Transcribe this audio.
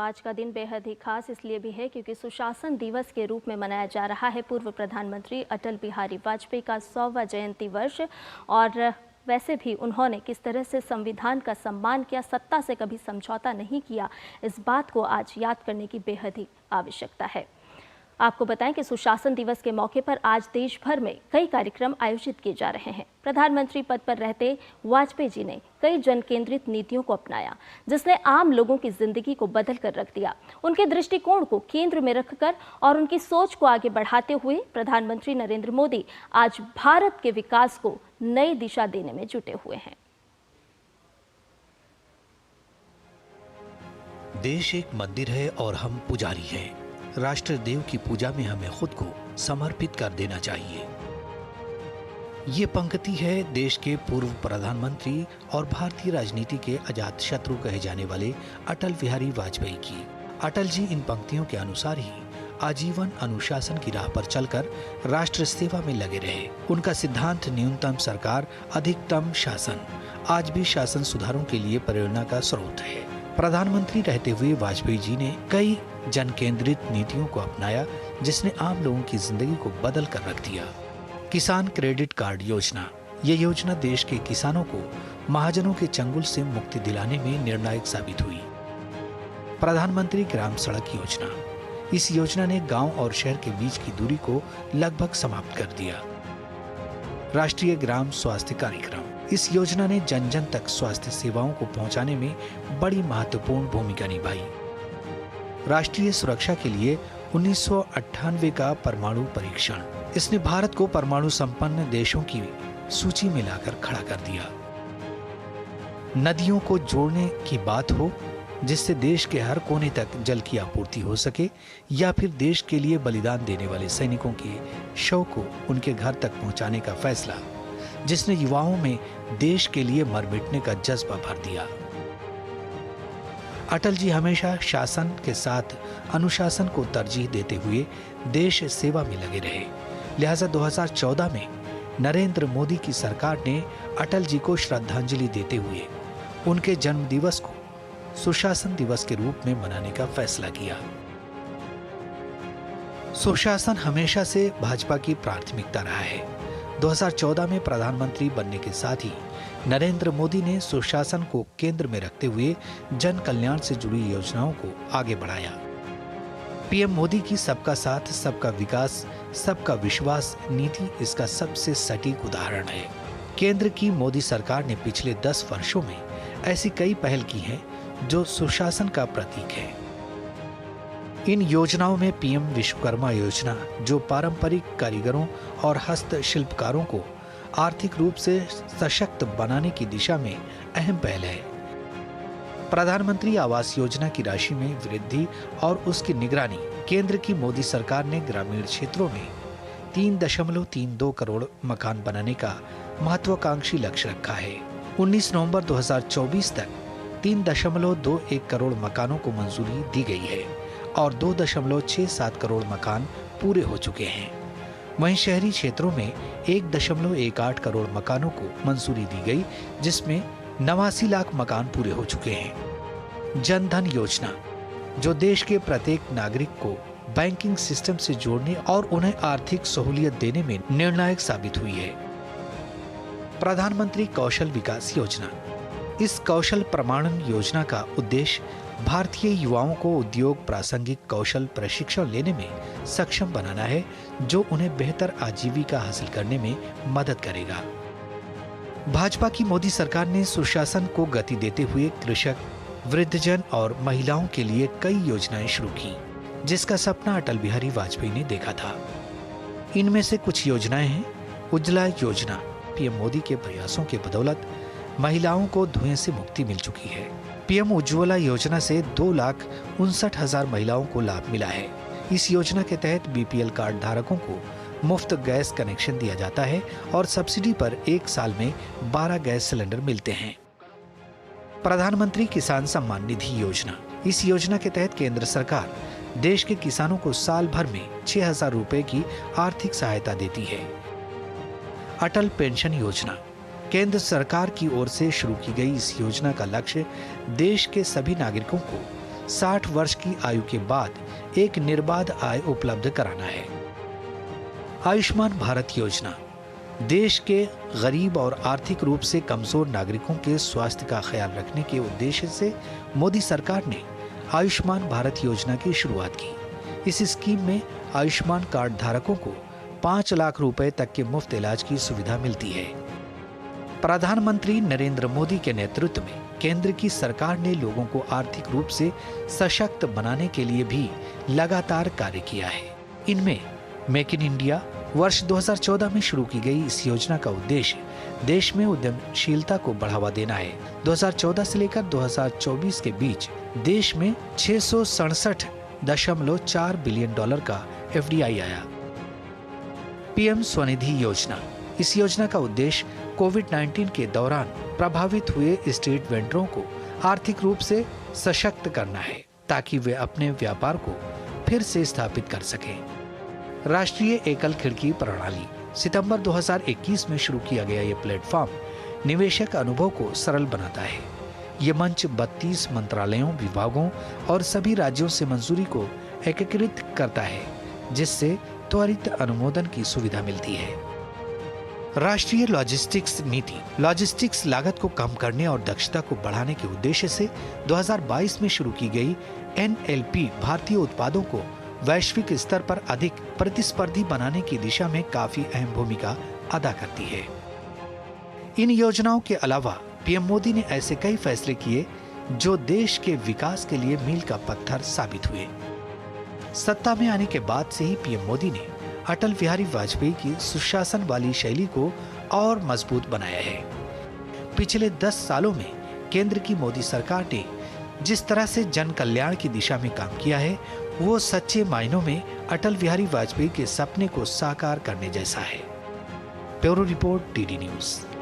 आज का दिन बेहद ही खास इसलिए भी है क्योंकि सुशासन दिवस के रूप में मनाया जा रहा है पूर्व प्रधानमंत्री अटल बिहारी वाजपेयी का 100वां जयंती वर्ष। और वैसे भी उन्होंने किस तरह से संविधान का सम्मान किया, सत्ता से कभी समझौता नहीं किया, इस बात को आज याद करने की बेहद ही आवश्यकता है। आपको बताएं कि सुशासन दिवस के मौके पर आज देश भर में कई कार्यक्रम आयोजित किए जा रहे हैं। प्रधानमंत्री पद पर रहते वाजपेयी जी ने कई जन केंद्रित नीतियों को अपनाया, जिसने आम लोगों की जिंदगी को बदल कर रख दिया। उनके दृष्टिकोण को केंद्र में रखकर और उनकी सोच को आगे बढ़ाते हुए प्रधानमंत्री नरेंद्र मोदी आज भारत के विकास को नई दिशा देने में जुटे हुए हैं। देश एक मंदिर है और हम पुजारी हैं। राष्ट्र देव की पूजा में हमें खुद को समर्पित कर देना चाहिए। ये पंक्ति है देश के पूर्व प्रधानमंत्री और भारतीय राजनीति के अजात शत्रु कहे जाने वाले अटल बिहारी वाजपेयी की। अटल जी इन पंक्तियों के अनुसार ही आजीवन अनुशासन की राह पर चलकर राष्ट्र सेवा में लगे रहे। उनका सिद्धांत न्यूनतम सरकार अधिकतम शासन आज भी शासन सुधारों के लिए प्रेरणा का स्रोत है। प्रधानमंत्री रहते हुए वाजपेयी जी ने कई जन केंद्रित नीतियों को अपनाया, जिसने आम लोगों की जिंदगी को बदल कर रख दिया। किसान क्रेडिट कार्ड योजना, ये योजना देश के किसानों को महाजनों के चंगुल से मुक्ति दिलाने में निर्णायक साबित हुई। प्रधानमंत्री ग्राम सड़क योजना, इस योजना ने गांव और शहर के बीच की दूरी को लगभग समाप्त कर दिया। राष्ट्रीय ग्राम स्वास्थ्य कार्यक्रम, इस योजना ने जन जन तक स्वास्थ्य सेवाओं को पहुंचाने में बड़ी महत्वपूर्ण भूमिका निभाई। राष्ट्रीय सुरक्षा के लिए 1998 का परमाणु परीक्षण, इसने भारत को परमाणु संपन्न देशों की सूची में लाकर खड़ा कर दिया। नदियों को जोड़ने की बात हो, जिससे देश के हर कोने तक जल की आपूर्ति हो सके, या फिर देश के लिए बलिदान देने वाले सैनिकों के शव को उनके घर तक पहुंचाने का फैसला, जिसने युवाओं में देश के लिए मर मिटने का जज्बा भर दिया। अटल जी हमेशा शासन के साथ अनुशासन को तरजीह देते हुए देश सेवा में लगे रहे। लिहाजा 2014 में नरेंद्र मोदी की सरकार ने अटल जी को श्रद्धांजलि देते हुए उनके जन्म दिवस को सुशासन दिवस के रूप में मनाने का फैसला किया। सुशासन हमेशा से भाजपा की प्राथमिकता रहा है। 2014 में प्रधानमंत्री बनने के साथ ही नरेंद्र मोदी ने सुशासन को केंद्र में रखते हुए जन कल्याण से जुड़ी योजनाओं को आगे बढ़ाया। पीएम मोदी की सबका साथ, सबका विकास, सबका विश्वास नीति इसका सबसे सटीक उदाहरण है। केंद्र की मोदी सरकार ने पिछले 10 वर्षों में ऐसी कई पहल की हैं जो सुशासन का प्रतीक है। इन योजनाओं में पीएम विश्वकर्मा योजना, जो पारंपरिक कारीगरों और हस्तशिल्पकारों को आर्थिक रूप से सशक्त बनाने की दिशा में अहम पहल है। प्रधानमंत्री आवास योजना की राशि में वृद्धि और उसकी निगरानी, केंद्र की मोदी सरकार ने ग्रामीण क्षेत्रों में 3.32 करोड़ मकान बनाने का महत्वाकांक्षी लक्ष्य रखा है। 19 नवंबर 2024 तक 3.21 करोड़ मकानों को मंजूरी दी गई है और 2.67 करोड़ मकान पूरे हो चुके हैं। वहीं शहरी क्षेत्रों में 1.18 करोड़ मकानों को मंजूरी दी गई, जिसमें 89 लाख मकान पूरे हो चुके हैं। जन धन योजना, जो देश के प्रत्येक नागरिक को बैंकिंग सिस्टम से जोड़ने और उन्हें आर्थिक सहूलियत देने में निर्णायक साबित हुई है। प्रधानमंत्री कौशल विकास योजना, इस कौशल प्रमाणन योजना का उद्देश्य भारतीय युवाओं को उद्योग प्रासंगिक कौशल प्रशिक्षण लेने में सक्षम बनाना है, जो उन्हें बेहतर आजीविका हासिल करने में मदद करेगा। भाजपा की मोदी सरकार ने सुशासन को गति देते हुए कृषक, वृद्धजन और महिलाओं के लिए कई योजनाएं शुरू की, जिसका सपना अटल बिहारी वाजपेयी ने देखा था। इनमें से कुछ योजनाएं हैं। उज्ज्वला योजना, पीएम मोदी के प्रयासों के बदौलत महिलाओं को धुएं से मुक्ति मिल चुकी है। पीएम उज्ज्वला योजना से 2,59,000 महिलाओं को लाभ मिला है। इस योजना के तहत बीपीएल कार्ड धारकों को मुफ्त गैस कनेक्शन दिया जाता है और सब्सिडी पर 1 साल में 12 गैस सिलेंडर मिलते हैं। प्रधानमंत्री किसान सम्मान निधि योजना, इस योजना के तहत केंद्र सरकार देश के किसानों को साल भर में 6,000 रुपए की आर्थिक सहायता देती है। अटल पेंशन योजना, केंद्र सरकार की ओर से शुरू की गई इस योजना का लक्ष्य देश के सभी नागरिकों को 60 वर्ष की आयु के बाद एक निर्बाध आय उपलब्ध कराना है। आयुष्मान भारत योजना देश के गरीब और आर्थिक रूप से कमजोर नागरिकों के स्वास्थ्य का ख्याल रखने के उद्देश्य से मोदी सरकार ने आयुष्मान भारत योजना की शुरुआत की। इस स्कीम में आयुष्मान कार्ड धारकों को 5 लाख रुपए तक के मुफ्त इलाज की सुविधा मिलती है। प्रधानमंत्री नरेंद्र मोदी के नेतृत्व में केंद्र की सरकार ने लोगों को आर्थिक रूप से सशक्त बनाने के लिए भी लगातार कार्य किया है। इनमें मेक इन इंडिया वर्ष 2014 में शुरू की गई इस योजना का उद्देश्य देश में उद्यमशीलता को बढ़ावा देना है। 2014 से लेकर 2024 के बीच देश में 667.4 बिलियन डॉलर का FDI आया। पीएम स्वनिधि योजना, इस योजना का उद्देश्य कोविड-19 के दौरान प्रभावित हुए स्ट्रीट वेंडरों को आर्थिक रूप से सशक्त करना है ताकि वे अपने व्यापार को फिर से स्थापित कर सकें। राष्ट्रीय एकल खिड़की प्रणाली, सितंबर 2021 में शुरू किया गया ये प्लेटफॉर्म निवेशक अनुभव को सरल बनाता है। ये मंच 32 मंत्रालयों, विभागों और सभी राज्यों से मंजूरी को एकीकृत करता है, जिससे त्वरित अनुमोदन की सुविधा मिलती है। राष्ट्रीय लॉजिस्टिक्स नीति, लॉजिस्टिक्स लागत को कम करने और दक्षता को बढ़ाने के उद्देश्य से 2022 में शुरू की गई NLP भारतीय उत्पादों को वैश्विक स्तर पर अधिक प्रतिस्पर्धी बनाने की दिशा में काफी अहम भूमिका अदा करती है। इन योजनाओं के अलावा पीएम मोदी ने ऐसे कई फैसले किए जो देश के विकास के लिए मील का पत्थर साबित हुए। सत्ता में आने के बाद से ही पीएम मोदी ने अटल बिहारी वाजपेयी की सुशासन वाली शैली को और मजबूत बनाया है। पिछले 10 सालों में केंद्र की मोदी सरकार ने जिस तरह से जन कल्याण की दिशा में काम किया है, वो सच्चे मायनों में अटल बिहारी वाजपेयी के सपने को साकार करने जैसा है। Bureau report, DD news.